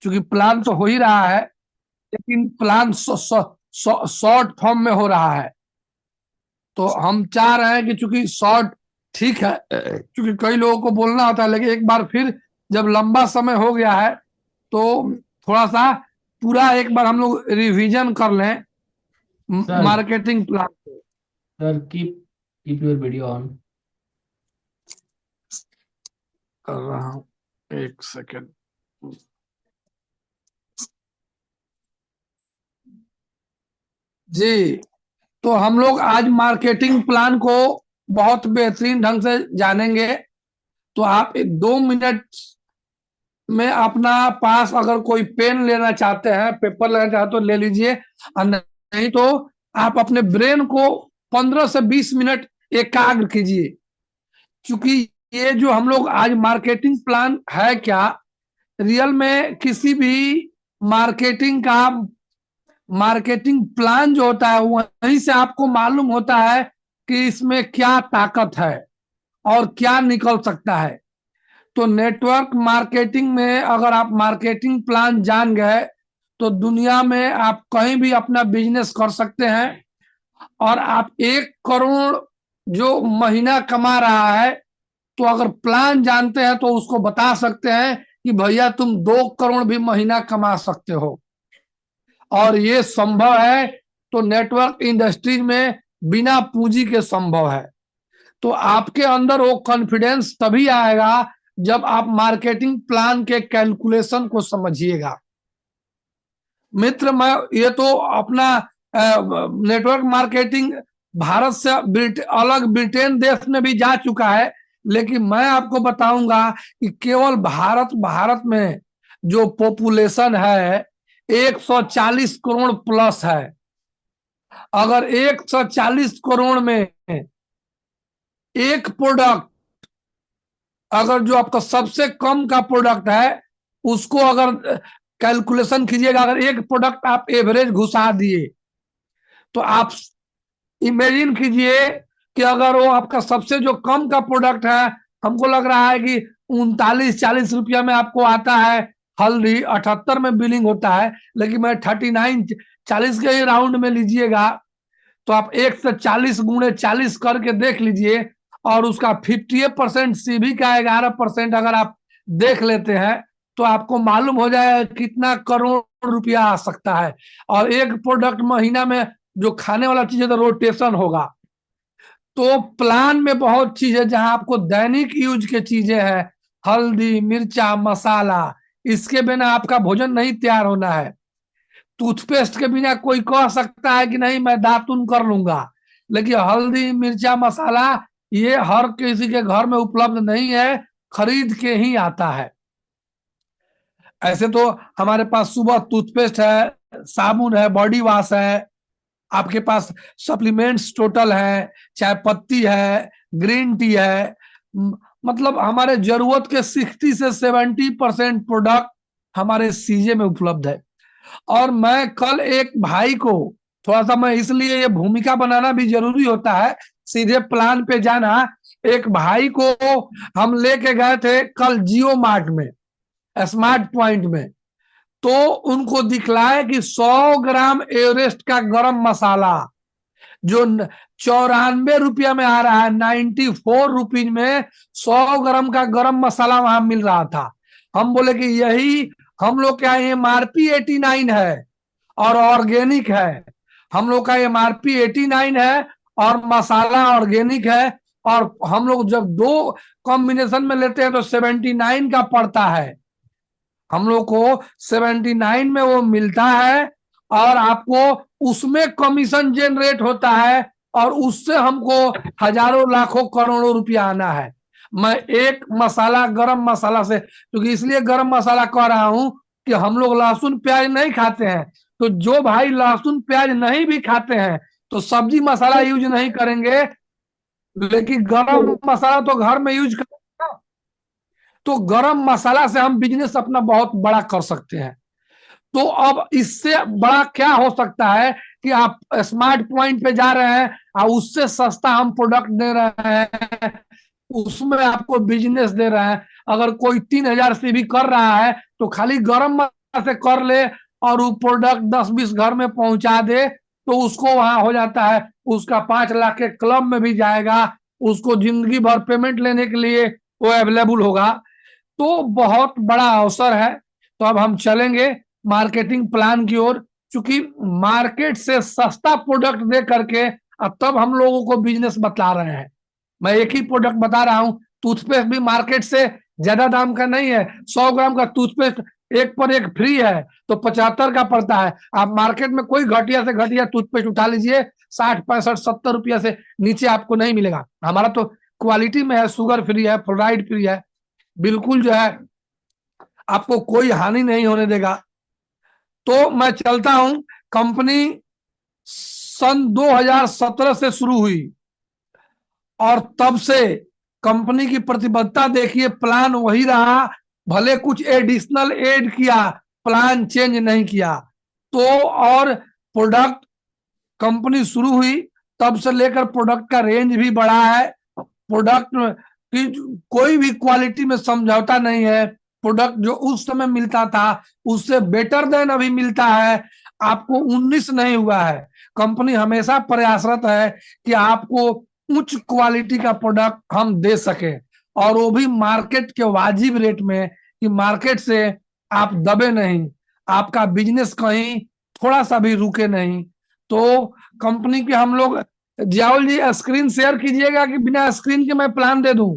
क्योंकि प्लान तो हो ही रहा है, लेकिन प्लान शॉर्ट फॉर्म में हो रहा है। तो हम चाह रहे हैं कि चूंकि शॉर्ट ठीक है, क्योंकि कई लोगों को बोलना होता है, लेकिन एक बार फिर जब लंबा समय हो गया है तो थोड़ा सा पूरा एक बार हम लोग रिवीजन कर लें सर मार्केटिंग प्लान को। Sir keep your video on. कर रहा हूँ, एक सेकेंड। जी, तो हम लोग आज मार्केटिंग प्लान को बहुत बेहतरीन ढंग से जानेंगे। तो आप 2 मिनट में अपना पास अगर कोई पेन लेना चाहते हैं, पेपर लेना चाहते तो ले लीजिए, और नहीं तो आप अपने ब्रेन को 15 से 20 मिनट एकाग्र कीजिए। क्योंकि ये जो हम लोग आज मार्केटिंग प्लान है क्या, रियल में किसी भी मार्केटिंग का मार्केटिंग प्लान जो होता है वहीं से आपको मालूम होता है कि इसमें क्या ताकत है और क्या निकल सकता है। तो नेटवर्क मार्केटिंग में अगर आप मार्केटिंग प्लान जान गए तो दुनिया में आप कहीं भी अपना बिजनेस कर सकते हैं। और आप 1 करोड़ जो महीना कमा रहा है, तो अगर प्लान जानते हैं तो उसको बता सकते हैं कि भैया तुम 2 करोड़ भी महीना कमा सकते हो। और ये संभव है। तो नेटवर्क इंडस्ट्रीज में बिना पूंजी के संभव है। तो आपके अंदर वो कॉन्फिडेंस तभी आएगा जब आप मार्केटिंग प्लान के कैलकुलेशन को समझिएगा। मित्र, मैं ये तो अपना नेटवर्क मार्केटिंग भारत से अलग ब्रिटेन देश में भी जा चुका है, लेकिन मैं आपको बताऊंगा कि केवल भारत में जो पॉपुलेशन है 140 करोड़ प्लस है। अगर 140 करोड़ में एक प्रोडक्ट, अगर जो आपका सबसे कम का प्रोडक्ट है उसको अगर कैलकुलेशन कीजिएगा, अगर एक प्रोडक्ट आप एवरेज घुसा दिए तो आप इमेजिन कीजिए कि अगर वो आपका सबसे जो कम का प्रोडक्ट है, हमको लग रहा है कि 39-40 रुपया में आपको आता है हल्दी, 78 में बिलिंग होता है, लेकिन मैं 39-40 के ही राउंड में लीजिएगा तो आप 1 से 40 गुणे 40 करके देख लीजिए। और उसका 58% सीबी का 11% अगर आप देख लेते हैं तो आपको मालूम हो जाएगा कितना करोड़ रुपया आ सकता है। और एक प्रोडक्ट महीना में जो खाने वाला चीज है तो रोटेशन होगा। तो प्लान में बहुत चीज है जहां आपको दैनिक यूज के चीजें हैं, हल्दी, मिर्चा, मसाला, इसके बिना आपका भोजन नहीं तैयार होना है। टूथपेस्ट के बिना कोई कह सकता है कि नहीं मैं दातुन कर लूंगा, लेकिन हल्दी, मिर्चा, मसाला ये हर किसी के घर में उपलब्ध नहीं है, खरीद के ही आता है। ऐसे तो हमारे पास सुबह टूथपेस्ट है, साबुन है, बॉडी वॉश है, आपके पास सप्लीमेंट्स टोटल है, चाय पत्ती है, ग्रीन टी है। मतलब हमारे जरूरत के 60 से 70% प्रोडक्ट हमारे सीजे में उपलब्ध है। और मैं कल एक भाई को, थोड़ा सा मैं इसलिए ये भूमिका बनाना भी जरूरी होता है, सीधे प्लान पे जाना। एक भाई को हम लेके गए थे कल जियो मार्ट में, स्मार्ट पॉइंट में। तो उनको दिखलाए कि 100 ग्राम एवरेस्ट का गरम मसाला जो 94 रुपया में आ रहा है, 94 रुपीज में 100 ग्राम का गरम मसाला वहां मिल रहा था। हम बोले कि यही हम लोग का एमआरपी 89 है और ऑर्गेनिक है। हम लोग का एमआरपी 89 है और मसाला ऑर्गेनिक है। और हम लोग जब दो कॉम्बिनेशन में लेते हैं तो 79 का पड़ता है। हम लोग को 79 में वो मिलता है और आपको उसमें कमीशन जनरेट होता है और उससे हमको हजारों लाखों करोड़ों रुपया आना है। मैं एक मसाला, गरम मसाला से, क्योंकि इसलिए गरम मसाला कह रहा हूं कि हम लोग लहसुन प्याज नहीं खाते हैं। तो जो भाई लहसुन प्याज नहीं भी खाते हैं तो सब्जी मसाला यूज नहीं करेंगे, लेकिन गरम मसाला तो घर में यूज करेंगे। तो गरम मसाला से हम बिजनेस अपना बहुत बड़ा कर सकते हैं। तो अब इससे बड़ा क्या हो सकता है कि आप स्मार्ट पॉइंट पे जा रहे हैं और उससे सस्ता हम प्रोडक्ट दे रहे हैं, उसमें आपको बिजनेस दे रहे हैं। अगर कोई 3,000 से भी कर रहा है तो खाली गरम से कर ले और वो प्रोडक्ट 10-20 घर में पहुंचा दे तो उसको वहां हो जाता है, उसका 5 लाख के क्लब में भी जाएगा, उसको जिंदगी भर पेमेंट लेने के लिए वो अवेलेबल होगा। तो बहुत बड़ा अवसर है। तो अब हम चलेंगे मार्केटिंग प्लान की ओर, क्योंकि मार्केट से सस्ता प्रोडक्ट दे करके अब तब हम लोगों को बिजनेस बता रहे हैं। मैं एक ही प्रोडक्ट बता रहा हूं, टूथपेस्ट भी मार्केट से ज्यादा दाम का नहीं है। 100 ग्राम का टूथपेस्ट एक पर एक फ्री है तो 75 का पड़ता है। आप मार्केट में कोई घटिया से घटिया टूथपेस्ट उठा लीजिए, 60, 65, 70 रुपया से नीचे आपको नहीं मिलेगा। हमारा तो क्वालिटी में है, शुगर फ्री है, फ्लोराइड फ्री है, बिल्कुल जो है आपको कोई हानि नहीं होने देगा। तो मैं चलता हूं। कंपनी सन 2017 से शुरू हुई और तब से कंपनी की प्रतिबद्धता देखिए, प्लान वही रहा, भले कुछ एडिशनल ऐड किया, प्लान चेंज नहीं किया। तो और प्रोडक्ट कंपनी शुरू हुई तब से लेकर प्रोडक्ट का रेंज भी बढ़ा है। प्रोडक्ट की कोई भी क्वालिटी में समझौता नहीं है। प्रोडक्ट जो उस समय मिलता था उससे बेटर देन अभी मिलता है। आपको 19 नहीं हुआ है। कंपनी हमेशा प्रयासरत है कि आपको उच्च क्वालिटी का प्रोडक्ट हम दे सके, और वो भी मार्केट के वाजिब रेट में, कि मार्केट से आप दबे नहीं, आपका बिजनेस कहीं थोड़ा सा भी रुके नहीं। तो कंपनी के हम लोग, जियाउल जी स्क्रीन शेयर कीजिएगा कि बिना स्क्रीन के मैं प्लान दे दूं।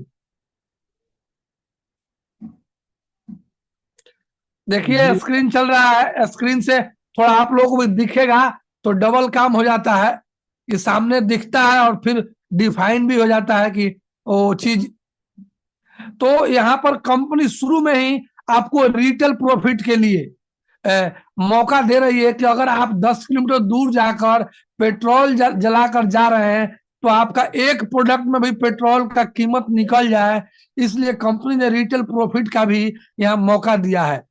देखिए जी स्क्रीन चल रहा है, स्क्रीन से थोड़ा आप लोगों को भी दिखेगा तो डबल काम हो जाता है कि सामने दिखता है और फिर डिफाइन भी हो जाता है कि वो चीज। तो यहाँ पर कंपनी शुरू में ही आपको रिटेल प्रॉफिट के लिए मौका दे रही है कि अगर आप 10 किलोमीटर दूर जाकर पेट्रोल जलाकर जा रहे हैं तो आपका एक प्रोडक्ट में भी पेट्रोल का कीमत निकल जाए, इसलिए कंपनी ने रिटेल प्रॉफिट का भी यहाँ मौका दिया है।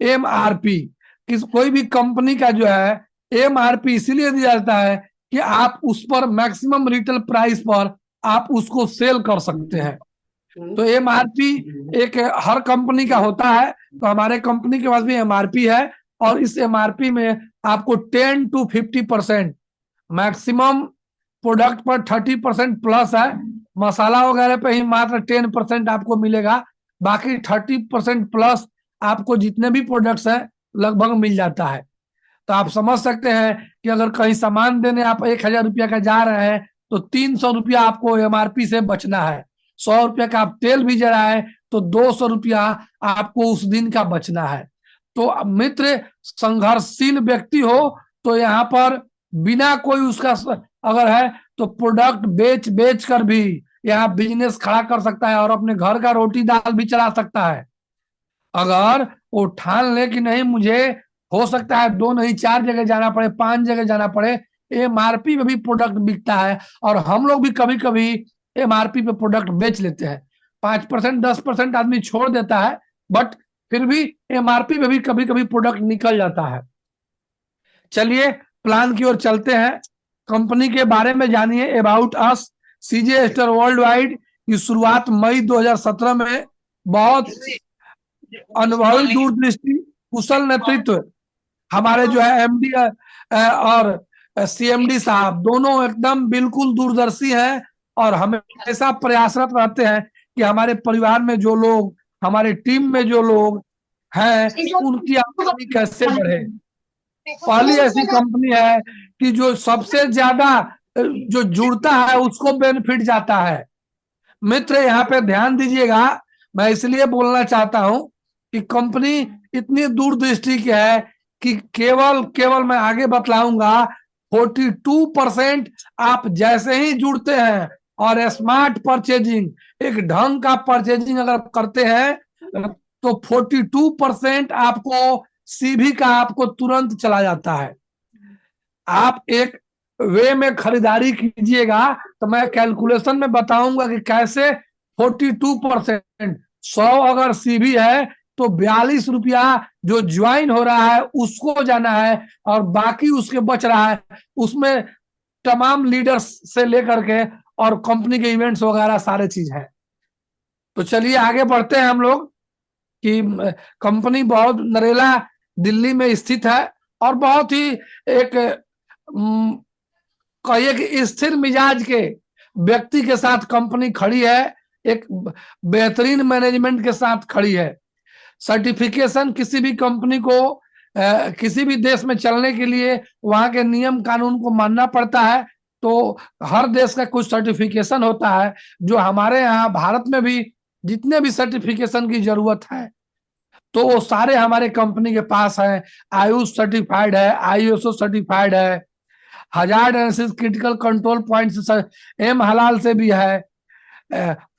एमआरपी, कोई भी कंपनी का जो है एमआरपी इसीलिए दिया जाता है कि आप उस पर मैक्सिमम रिटेल प्राइस पर आप उसको सेल कर सकते हैं। तो एमआरपी एक हर कंपनी का होता है, तो हमारे कंपनी के पास भी एमआरपी है, और इस एमआरपी में आपको 10 to 50% मैक्सिमम प्रोडक्ट पर 30% प्लस है। मसाला वगैरह पे ही मात्र 10% आपको मिलेगा, बाकी 30% प्लस आपको जितने भी प्रोडक्ट्स हैं लगभग मिल जाता है। तो आप समझ सकते हैं कि अगर कहीं सामान देने आप 1,000 रुपया का जा रहे हैं तो 300 रुपया आपको एमआरपी से बचना है। 100 रुपया का आप तेल भी जलाए तो 200 रुपया आपको उस दिन का बचना है। तो मित्र, संघर्षशील व्यक्ति हो तो यहाँ पर बिना कोई उसका अगर है तो प्रोडक्ट बेच बेच कर भी यहाँ बिजनेस खड़ा कर सकता है और अपने घर का रोटी दाल भी चला सकता है। अगर वो ठान ले कि नहीं, मुझे हो सकता है 2 नहीं 4 जगह जाना पड़े, 5 जगह जाना पड़े, एमआरपी में भी प्रोडक्ट बिकता है, और हम लोग भी कभी कभी एमआरपी पे प्रोडक्ट बेच लेते हैं। 5% 10% आदमी छोड़ देता है, बट फिर भी एमआरपी में भी कभी कभी प्रोडक्ट निकल जाता है। चलिए प्लान की ओर चलते हैं। कंपनी के बारे में जानिए। About us, CJ store world wide की शुरुआत मई 2017 में बहुत अनुभवी, दूरदृष्टि, कुशल नेतृत्व हमारे जो है एमडी और सीएमडी साहब दोनों एकदम बिल्कुल दूरदर्शी हैं, और हमेशा प्रयासरत रहते हैं कि हमारे परिवार में जो लोग, हमारे टीम में जो लोग हैं उनकी आमदनी कैसे बढ़े। पहली ऐसी कंपनी है कि जो सबसे ज्यादा जो जुड़ता है उसको बेनिफिट जाता है। मित्र यहाँ पे ध्यान दीजिएगा, मैं इसलिए बोलना चाहता हूं कि कंपनी इतनी दूरदृष्टि की है कि केवल केवल मैं आगे बतलाऊंगा, 42% आप जैसे ही जुड़ते हैं और स्मार्ट परचेजिंग, एक ढंग का परचेजिंग अगर करते हैं तो 42% आपको सीवी का आपको तुरंत चला जाता है। आप एक वे में खरीदारी कीजिएगा तो मैं कैलकुलेशन में बताऊंगा कि कैसे 42%, 100 अगर सीवी है तो 42 रुपया जो ज्वाइन हो रहा है उसको जाना है, और बाकी उसके बच रहा है उसमें तमाम लीडर्स से लेकर के और कंपनी के इवेंट्स वगैरह सारे चीज है। तो चलिए आगे बढ़ते हैं हम लोग कि कंपनी बहुत नरेला दिल्ली में स्थित है और बहुत ही एक कहिए कि स्थिर मिजाज के व्यक्ति के साथ कंपनी खड़ी है, एक बेहतरीन मैनेजमेंट के साथ खड़ी है। सर्टिफिकेशन किसी भी कंपनी को किसी भी देश में चलने के लिए वहां के नियम कानून को मानना पड़ता है। तो हर देश का कुछ सर्टिफिकेशन होता है, जो हमारे यहाँ भारत में भी जितने भी सर्टिफिकेशन की जरूरत है तो वो सारे हमारे कंपनी के पास है। आयुष सर्टिफाइड है, आईएसओ सर्टिफाइड है, hazard analysis critical control point एम हलाल से भी है,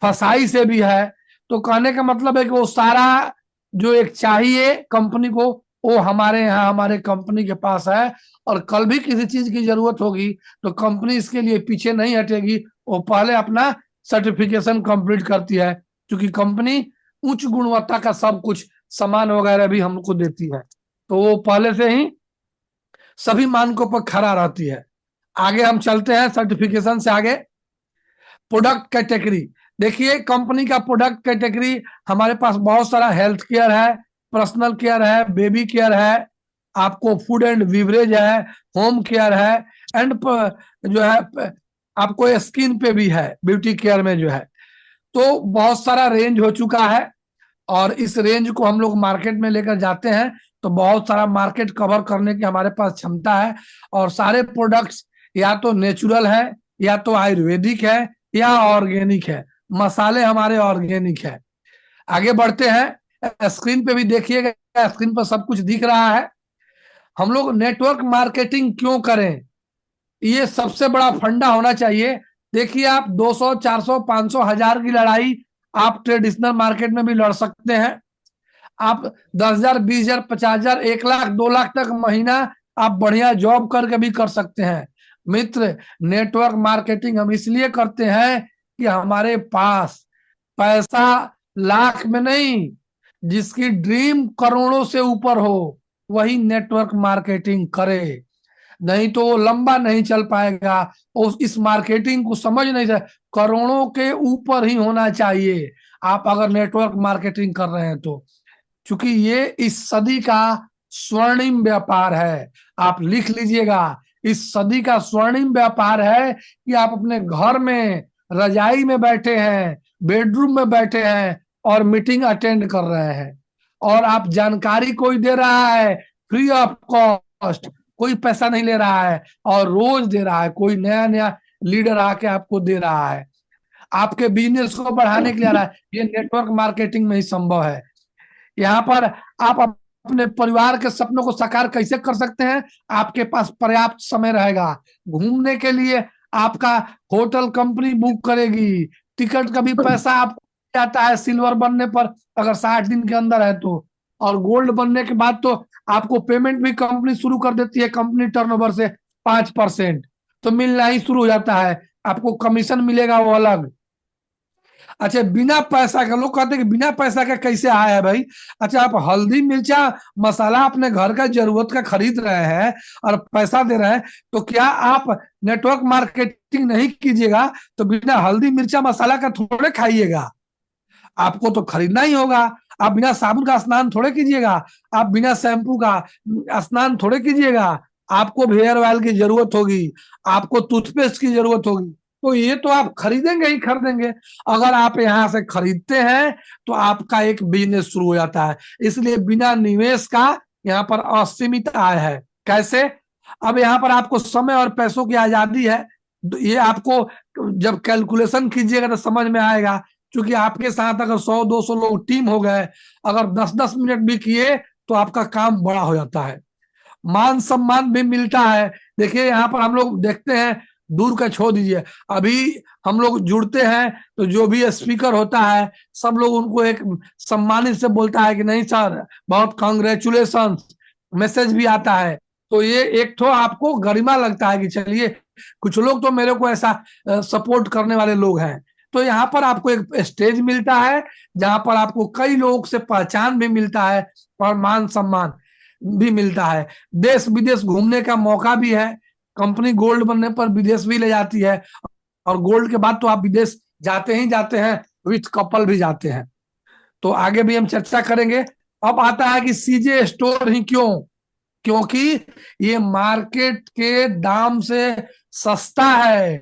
फसाई से भी है। तो कहने का मतलब है कि वो सारा जो एक चाहिए कंपनी को वो हमारे यहाँ हमारे कंपनी के पास है। और कल भी किसी चीज की जरूरत होगी तो कंपनी इसके लिए पीछे नहीं हटेगी, वो पहले अपना सर्टिफिकेशन कंप्लीट करती है, क्योंकि कंपनी उच्च गुणवत्ता का सब कुछ सामान वगैरह भी हमको देती है, तो वो पहले से ही सभी मानकों पर खड़ा रहती है। आगे हम चलते हैं सर्टिफिकेशन से आगे। प्रोडक्ट कैटेगरी, देखिए कंपनी का प्रोडक्ट कैटेगरी हमारे पास बहुत सारा हेल्थ केयर है, पर्सनल केयर है, बेबी केयर है, आपको फूड एंड बिवरेज है, होम केयर है, एंड जो है आपको स्किन पे भी है, ब्यूटी केयर में जो है। तो बहुत सारा रेंज हो चुका है और इस रेंज को हम लोग मार्केट में लेकर जाते हैं तो बहुत सारा मार्केट कवर करने की हमारे पास क्षमता है। और सारे प्रोडक्ट्स या तो नेचुरल है, या तो आयुर्वेदिक है, या ऑर्गेनिक है। मसाले हमारे ऑर्गेनिक है। आगे बढ़ते हैं, स्क्रीन पे भी देखिएगा, स्क्रीन पर सब कुछ दिख रहा है। हम लोग नेटवर्क मार्केटिंग क्यों करें, ये सबसे बड़ा फंडा होना चाहिए। देखिए आप 200, 400, 500, 1000 की लड़ाई आप ट्रेडिशनल मार्केट में भी लड़ सकते हैं। आप 10,000, 20,000, 50,000, 1 लाख, 2 लाख तक महीना आप बढ़िया जॉब करके भी कर सकते हैं। मित्र, नेटवर्क मार्केटिंग हम इसलिए करते हैं कि हमारे पास पैसा लाख में नहीं, जिसकी ड्रीम करोड़ों से ऊपर हो वही नेटवर्क मार्केटिंग करे, नहीं तो वो लंबा नहीं चल पाएगा। और इस मार्केटिंग को समझ नहीं सकते, करोड़ों के ऊपर ही होना चाहिए आप अगर नेटवर्क मार्केटिंग कर रहे हैं तो, क्योंकि ये इस सदी का स्वर्णिम व्यापार है। आप लिख लीजिएगा, इस सदी का स्वर्णिम व्यापार है कि आप अपने घर में रजाई में बैठे हैं, बेडरूम में बैठे हैं और मीटिंग अटेंड कर रहे हैं, और आप जानकारी कोई दे रहा है फ्री ऑफ कॉस्ट, कोई पैसा नहीं ले रहा है और रोज दे रहा है, कोई नया नया लीडर आके आपको दे रहा है, आपके बिजनेस को बढ़ाने के लिए आ रहा है। ये नेटवर्क मार्केटिंग में ही संभव है। यहाँ पर आप अपने परिवार के सपनों को साकार कैसे कर सकते हैं, आपके पास पर्याप्त समय रहेगा घूमने के लिए, आपका होटल कंपनी बुक करेगी, टिकट का भी पैसा आपको आता है सिल्वर बनने पर अगर 60 दिन के अंदर है तो, और गोल्ड बनने के बाद तो आपको पेमेंट भी कंपनी शुरू कर देती है, कंपनी टर्नओवर से 5% तो मिलना ही शुरू हो जाता है, आपको कमीशन मिलेगा वो अलग। अच्छा, बिना पैसा का, लोग कहते हैं कि बिना पैसा का कैसे आया है भाई। अच्छा, आप हल्दी मिर्चा मसाला अपने घर का जरूरत का खरीद रहे हैं और पैसा दे रहे हैं, तो क्या आप नेटवर्क मार्केटिंग नहीं कीजिएगा तो बिना हल्दी मिर्चा मसाला का थोड़े खाइएगा, आपको तो खरीदना ही होगा। आप बिना साबुन का स्नान थोड़े कीजिएगा, आप बिना शैम्पू का स्नान थोड़े कीजिएगा, आपको हेयर ऑयल की जरूरत होगी, आपको टूथपेस्ट की जरूरत होगी, तो ये तो आप खरीदेंगे ही खरीदेंगे। अगर आप यहाँ से खरीदते हैं तो आपका एक बिजनेस शुरू हो जाता है। इसलिए बिना निवेश का यहाँ पर असीमित आय है। कैसे? अब यहाँ पर आपको समय और पैसों की आजादी है, ये आपको जब कैलकुलेशन कीजिएगा तो समझ में आएगा, क्योंकि आपके साथ अगर 100-200 लोग टीम हो गए, अगर 10-10 मिनट भी किए तो आपका काम बड़ा हो जाता है, मान सम्मान भी मिलता है। देखिए यहाँ पर हम लोग देखते हैं, दूर का छोड़ दीजिए, अभी हम लोग जुड़ते हैं तो जो भी स्पीकर होता है सब लोग उनको एक सम्मानित से बोलता है कि नहीं सर बहुत कांग्रेचुलेशन, मैसेज भी आता है, तो ये एक तो आपको गरिमा लगता है कि चलिए कुछ लोग तो मेरे को ऐसा सपोर्ट करने वाले लोग हैं। तो यहाँ पर आपको एक स्टेज मिलता है जहां पर आपको कई लोग से पहचान भी मिलता है और मान सम्मान भी मिलता है, देश विदेश घूमने का मौका भी है। कंपनी गोल्ड बनने पर विदेश भी ले जाती है, और गोल्ड के बाद तो आप विदेश जाते ही जाते हैं, विथ कपल भी जाते हैं। तो आगे भी हम चर्चा करेंगे। अब आता है कि सीजे स्टोर ही क्यों? क्योंकि ये मार्केट के दाम से सस्ता है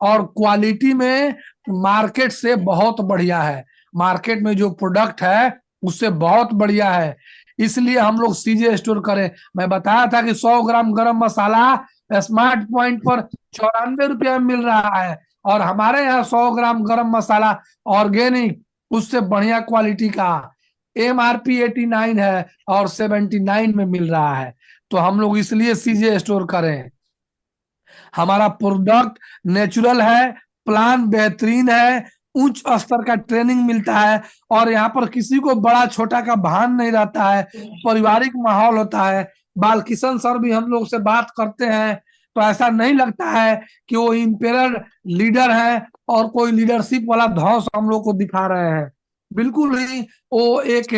और क्वालिटी में मार्केट से बहुत बढ़िया है। मार्केट में जो प्रोडक्ट है उससे बहुत बढ़िया है, इसलिए हम लोग सीजे स्टोर करें। मैं बताया था कि 100 ग्राम गरम मसाला स्मार्ट पॉइंट पर 94 रुपया में मिल रहा है, और हमारे यहाँ 100 ग्राम गरम मसाला ऑर्गेनिक उससे बढ़िया क्वालिटी का MRP 89 है और 79 में मिल रहा है। तो हम लोग इसलिए सीजे स्टोर करें। हमारा प्रोडक्ट नेचुरल है, प्लान बेहतरीन है, उच्च स्तर का ट्रेनिंग मिलता है, और यहाँ पर किसी को बड़ा छोटा का भान नहीं रहता है, पारिवारिक माहौल होता है। बालकिशन सर भी हम लोग से बात करते हैं तो ऐसा नहीं लगता है कि वो इंपेयर लीडर है और कोई लीडरशिप वाला धौंस हम लोग को दिखा रहे हैं। बिल्कुल ही वो एक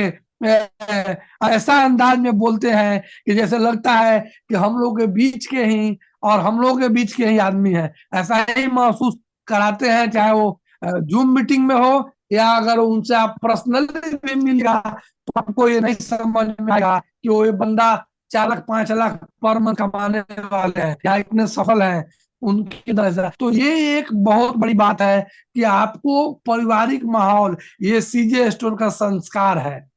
ऐसा अंदाज में बोलते हैं कि जैसे लगता है कि हम लोग के बीच के ही और हम लोग के बीच के ही आदमी है, ऐसा ही महसूस कराते हैं। चाहे वो जूम मीटिंग में हो या अगर उनसे आप पर्सनली भी मिल गया तो आपको ये नहीं समझ में आएगा कि वो ये बंदा 4 लाख 5 लाख पर मंथ कमाने वाले हैं या इतने सफल हैं उनकी तरह से। तो ये एक बहुत बड़ी बात है कि आपको पारिवारिक माहौल, ये सीजे स्टोर का संस्कार है।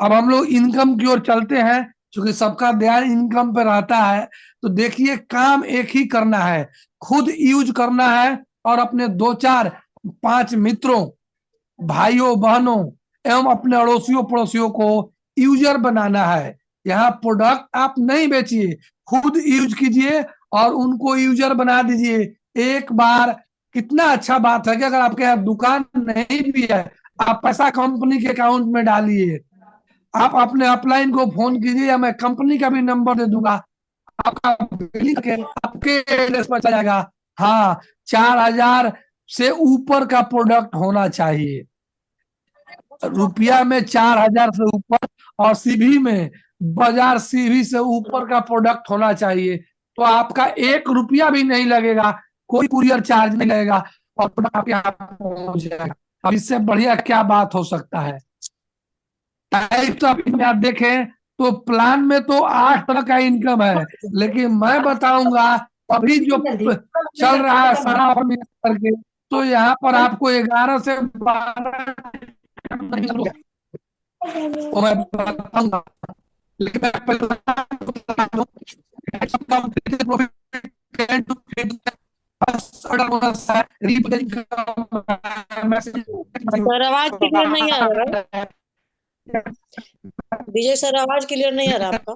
अब हम लोग इनकम की ओर चलते हैं, क्योंकि सबका ध्यान इनकम पे रहता है। तो देखिए, काम एक ही करना है, खुद यूज करना है और अपने 2 4 5 मित्रों, भाइयों बहनों एवं अपने अड़ोसियों पड़ोसियों को यूजर बनाना है। यहाँ प्रोडक्ट आप नहीं बेचिए, खुद यूज कीजिए और उनको यूजर बना दीजिए एक बार। कितना अच्छा बात है कि अगर आपके यहाँ दुकान नहीं भी है, आप पैसा कंपनी के अकाउंट में डालिए, आप अपने अपलाइन को फोन कीजिए या मैं कंपनी का भी नंबर दे दूंगा, आपका बिलिंग के आपके एड्रेस पर चला जाएगा। हाँ, 4,000 से ऊपर का प्रोडक्ट होना चाहिए, रुपया में 4,000 से ऊपर, और सीवी में बाजार सीवी से ऊपर का प्रोडक्ट होना चाहिए। तो आपका 1 रुपया भी नहीं लगेगा, कोई कुरियर चार्ज नहीं लगेगा और प्रोडक्ट आपके यहाँ पहुंच जाएगा। अब इससे बढ़िया क्या बात हो सकता है? टाइप्स ऑफ इनकम आप देखें तो प्लान में तो 8 तरह का इनकम है, लेकिन मैं बताऊंगा अभी जो चल रहा है सारा करके, तो यहाँ पर आपको 11 से 12 वो मैं बताऊंगा। लेकिन मैं पहले बता दूं, सर आवाज क्लियर नहीं आ रहा है। विजय सर आवाज क्लियर नहीं आ रहा आपका।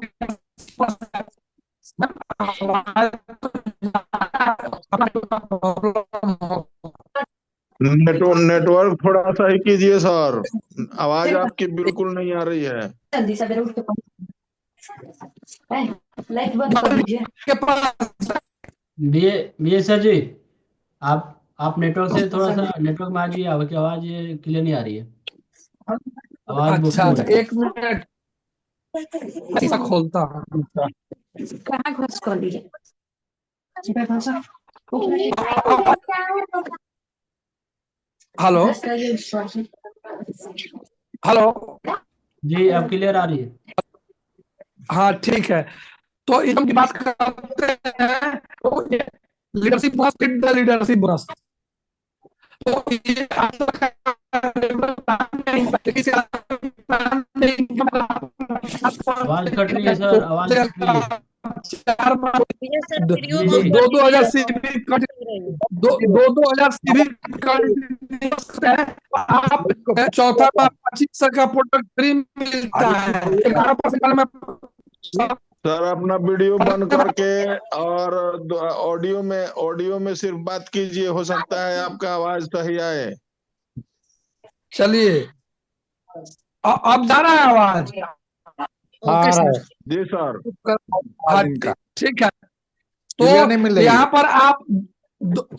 नेटवर्क थोड़ा सा ही कीजिए सर, आवाज आपकी बिल्कुल नहीं आ रही है। जल्दी सवेरे उठ के लाइट बंद कर दीजिए। बीए सर जी, आप नेटवर्क से थोड़ा सा नेटवर्क में आ जाइए, आपकी आवाज ये क्लियर नहीं आ रही है। आवाज अच्छा, 1 मिनट ऐसा खोलता हूँ। कहाँ घुस कर लीजिए। हेलो हेलो, जी अब क्लियर आ रही है। हाँ ठीक है। तो इनकम की बात करते हैं तो लीडरशिप बोनस, लीडरशिप बोनस, तो ये आवाज कट रही है सर, आवाज कट रही है। विजय सर वीडियो जी, बंद दो कर दो हजार दीजिए। सीवी कट दो हजार सीवी है। आप चौथा 25 का प्रोडक्ट फ्री मिलता है। 11% में सर अपना वीडियो बंद करके और ऑडियो में सिर्फ बात कीजिए, हो सकता है आपका आवाज सही आए। चलिए, अब जा रहा है आवाज? Okay sir. जी सर। हाँ, ठीक है। तो यहाँ पर आप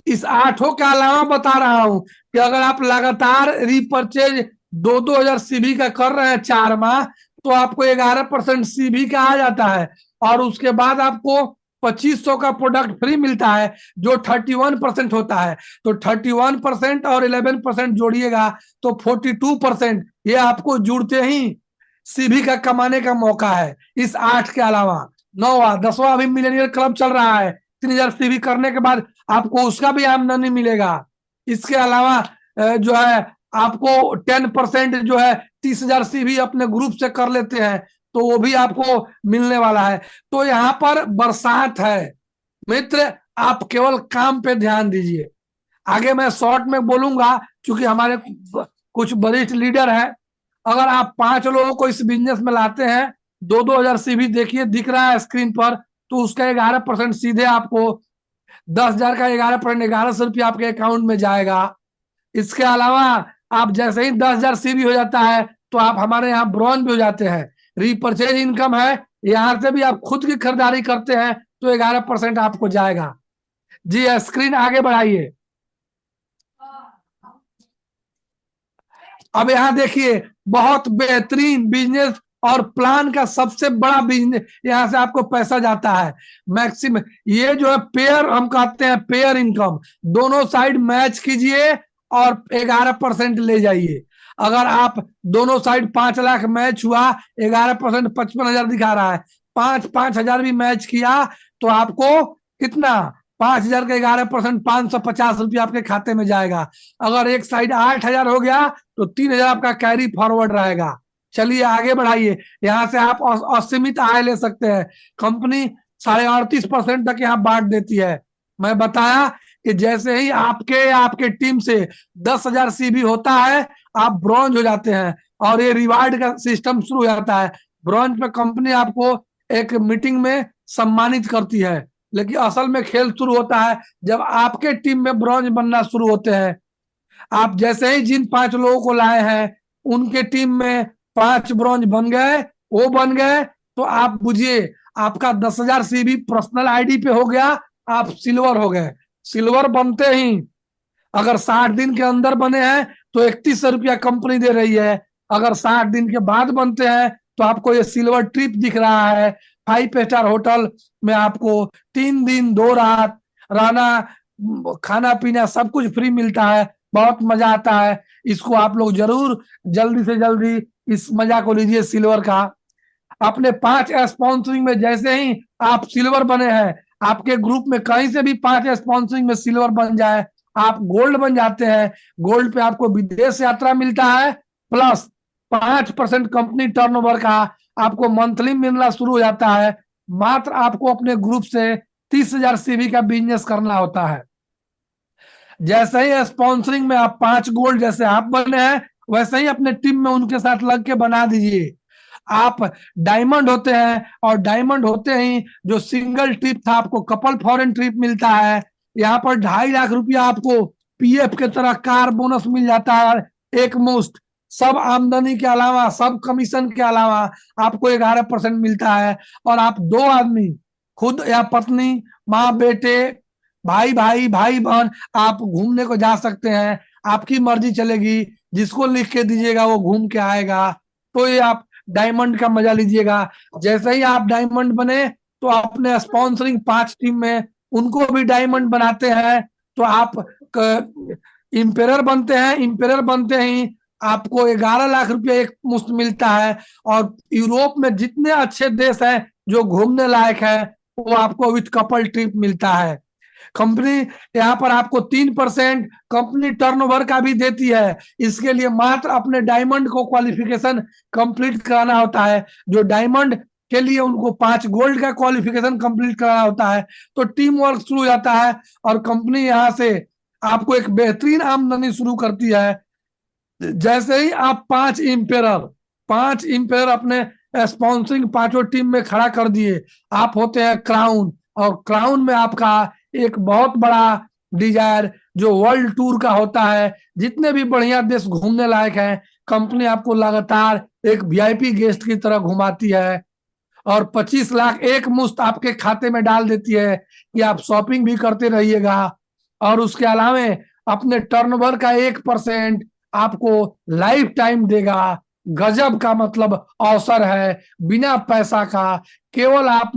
इस 8 के अलावा बता रहा हूं कि अगर आप लगातार रीपरचेज 2-2 हजार सीवी का कर रहे हैं 4 माह, तो आपको 11% सीवी का आ जाता है, और उसके बाद आपको 2500 का प्रोडक्ट फ्री मिलता है, जो 31% होता है। तो 31% और 11% जोड़िएगा तो 42%, ये आपको जुड़ते ही सीवी का कमाने का मौका है। इस 8 के अलावा 9वां 10वां अभी मिलेनियर क्लब चल रहा है। 3000 सीवी करने के बाद आपको उसका भी आमदनी मिलेगा। इसके अलावा जो है आपको 10% जो है 30,000 सीवी अपने ग्रुप से कर लेते हैं तो वो भी आपको मिलने वाला है। तो यहाँ पर बरसात है मित्र, आप केवल काम पे ध्यान दीजिए। आगे मैं शॉर्ट में बोलूंगा क्योंकि हमारे कुछ वरिष्ठ लीडर हैं। अगर आप 5 लोगों को इस बिजनेस में लाते हैं, 2-2 हजार सीवी देखिए दिख रहा है स्क्रीन पर, तो उसका 11% सीधे आपको 10,000 का 11% 1100 रुपया आपके अकाउंट में जाएगा। इसके अलावा आप जैसे ही 10,000 सीवी हो जाता है तो आप हमारे यहाँ ब्रॉन्ज भी हो जाते हैं। रीपरचेज इनकम है, यहाँ से भी आप खुद की खरीदारी करते हैं तो 11% आपको जाएगा। जी स्क्रीन आगे बढ़ाइए। अब यहाँ देखिए बहुत बेहतरीन बिजनेस और प्लान का सबसे बड़ा बिजनेस, यहाँ से आपको पैसा जाता है मैक्सिमम। ये जो है पेयर हम कहते हैं पेयर इनकम, दोनों साइड मैच कीजिए और 11% ले जाइए। अगर आप दोनों साइड 5 लाख मैच हुआ, 11% 55,000 दिखा रहा है। 5-5 हजार भी मैच किया तो आपको कितना 5,000 का 11% 550 रुपया आपके खाते में जाएगा। अगर एक साइड 8,000 हो गया तो 3,000 आपका कैरी फॉरवर्ड रहेगा। चलिए आगे बढ़ाइए। यहाँ से आप असीमित आय ले सकते हैं। कंपनी 38.5% तक यहाँ बांट देती है। मैं बताया कि जैसे ही आपके टीम से 10,000 सीवी होता है आप ब्रॉन्ज हो जाते हैं और ये रिवार्ड का सिस्टम शुरू हो जाता है। ब्रॉन्ज पे कंपनी आपको एक मीटिंग में सम्मानित करती है, लेकिन असल में खेल शुरू होता है जब आपके टीम में ब्रॉन्ज बनना शुरू होते हैं। आप जैसे ही जिन 5 लोगों को लाए हैं उनके टीम में 5 ब्रॉन्ज बन गए, वो बन गए तो आप बुझिए आपका 10,000 सीवी पर्सनल आईडी पे हो गया, आप सिल्वर हो गए। सिल्वर बनते ही अगर 60 दिन के अंदर बने हैं तो 3100 रुपया कंपनी दे रही है। अगर 60 दिन के बाद बनते हैं तो आपको ये सिल्वर ट्रिप दिख रहा है। 5 स्टार होटल में आपको 3 दिन 2 रात रहना, खाना पीना सब कुछ फ्री मिलता है। बहुत मजा आता है। इसको आप लोग जरूर जल्दी से जल्दी इस मजा को लीजिए सिल्वर का। अपने 5 स्पॉन्सरिंग में जैसे ही आप सिल्वर बने हैं, आपके ग्रुप में कहीं से भी 5 स्पॉन्सरिंग में सिल्वर बन जाए, आप गोल्ड बन जाते हैं। गोल्ड पे आपको विदेश यात्रा मिलता है प्लस 5% कंपनी टर्नओवर का आपको मंथली मिलना शुरू हो जाता है। मात्र आपको अपने ग्रुप से 30,000 सीवी का बिजनेस करना होता है। जैसे ही स्पॉन्सरिंग में आप 5 गोल्ड जैसे आप बने हैं वैसे ही अपने टीम में उनके साथ लग के बना दीजिए। आप डायमंड होते हैं और डायमंड होते ही जो सिंगल ट्रिप था आपको कपल फॉरेन ट्रिप मिलता है। यहाँ पर 2.5 लाख रुपया आपको पीएफ के तरह कार बोनस मिल जाता है एक मुश्त। सब आमदनी के अलावा सब कमीशन के अलावा आपको 11% मिलता है। और आप 2 आदमी खुद या पत्नी माँ बेटे भाई भाई भाई बहन आप घूमने को जा सकते हैं। आपकी मर्जी चलेगी, जिसको लिख के दीजिएगा वो घूम के आएगा। तो ये आप डायमंड का मजा लीजिएगा। जैसे ही आप डायमंड बने तो अपने स्पॉन्सरिंग 5 टीम में उनको भी डायमंड बनाते हैं तो आप इंपेरर बनते हैं। इंपेरर बनते ही आपको 11 लाख रुपया एक मुश्त मिलता है। और यूरोप में जितने अच्छे देश हैं जो घूमने लायक है वो आपको विथ कपल ट्रिप मिलता है। कंपनी यहाँ पर आपको 3% कंपनी टर्नओवर का भी देती है। इसके लिए मात्र अपने डायमंड को क्वालिफिकेशन कंप्लीट कराना होता है। जो डायमंड के लिए उनको 5 गोल्ड का क्वालिफिकेशन कंप्लीट कराना होता है। तो टीम वर्क शुरू हो जाता है और कंपनी यहाँ से आपको एक बेहतरीन आमदनी शुरू करती है। जैसे ही आप 5 इंपेयर अपने स्पॉन्सरिंग 5 टीम में खड़ा कर दिए, आप होते हैं क्राउन। और क्राउन में आपका एक बहुत बड़ा डिजायर जो वर्ल्ड टूर का होता है। जितने भी बढ़िया देश घूमने लायक है कंपनी आपको लगातार एक वीआईपी गेस्ट की तरह घुमाती है और 25 लाख एक मुश्त आपके खाते में डाल देती है कि आप शॉपिंग भी करते रहिएगा। और उसके अलावा अपने टर्नओवर का 1% आपको लाइफ टाइम देगा। गजब का मतलब अवसर है, बिना पैसा का। केवल आप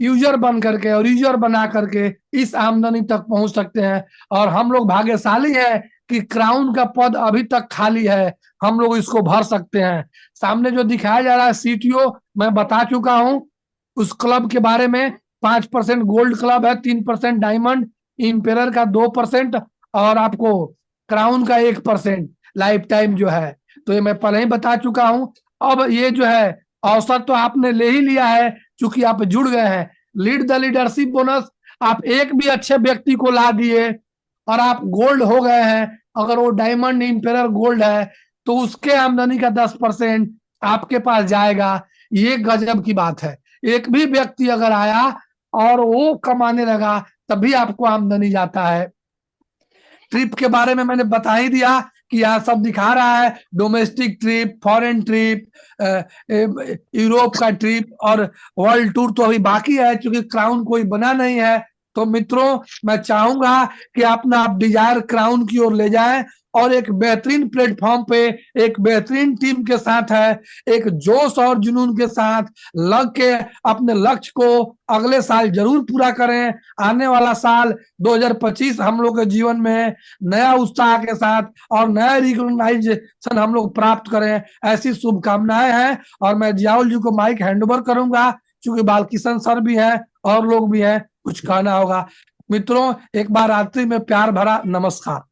यूजर बन करके और यूजर बना करके इस आमदनी तक पहुंच सकते हैं। और हम लोग भाग्यशाली हैं कि क्राउन का पद अभी तक खाली है, हम लोग इसको भर सकते हैं। सामने जो दिखाया जा रहा है सीटीओ, मैं बता चुका हूं उस क्लब के बारे में। 5% गोल्ड क्लब है, 3% डायमंड, इंपेरर का 2% और आपको क्राउन का 1% लाइफ टाइम जो है। तो ये मैं पहले ही बता चुका हूं। अब ये जो है अवसर तो आपने ले ही लिया है, चूंकि आप जुड़ गए हैं। लीड द लीडरशिप बोनस, आप एक भी अच्छे व्यक्ति को ला दिए और आप गोल्ड हो गए हैं। अगर वो डायमंड इंपेरर गोल्ड है तो उसके आमदनी का 10% आपके पास जाएगा। ये गजब की बात है। एक भी व्यक्ति अगर आया और वो कमाने लगा तभी आपको आमदनी जाता है। ट्रिप के बारे में मैंने बता ही दिया कि यहाँ सब दिखा रहा है, domestic trip, foreign trip, Europe का ट्रिप और वर्ल्ड टूर तो अभी बाकी है, क्योंकि क्राउन कोई बना नहीं है। तो मित्रों, मैं चाहूंगा कि अपना आप डिजायर क्राउन की ओर ले जाएं और एक बेहतरीन प्लेटफॉर्म पे एक बेहतरीन टीम के साथ है, एक जोश और जुनून के साथ लग के अपने लक्ष्य को अगले साल जरूर पूरा करें। आने वाला साल 2025 हम लोग के जीवन में नया उत्साह के साथ और नया रिकॉग्नाइजेशन हम लोग प्राप्त करें, ऐसी शुभकामनाएं हैं। और मैं जियाउल जी को माइक हैंडओवर करूंगा, क्योंकि बालकिशन सर भी हैं और लोग भी हैं, कुछ कहना होगा। मित्रों, एक बार आखिरी में प्यार भरा नमस्कार।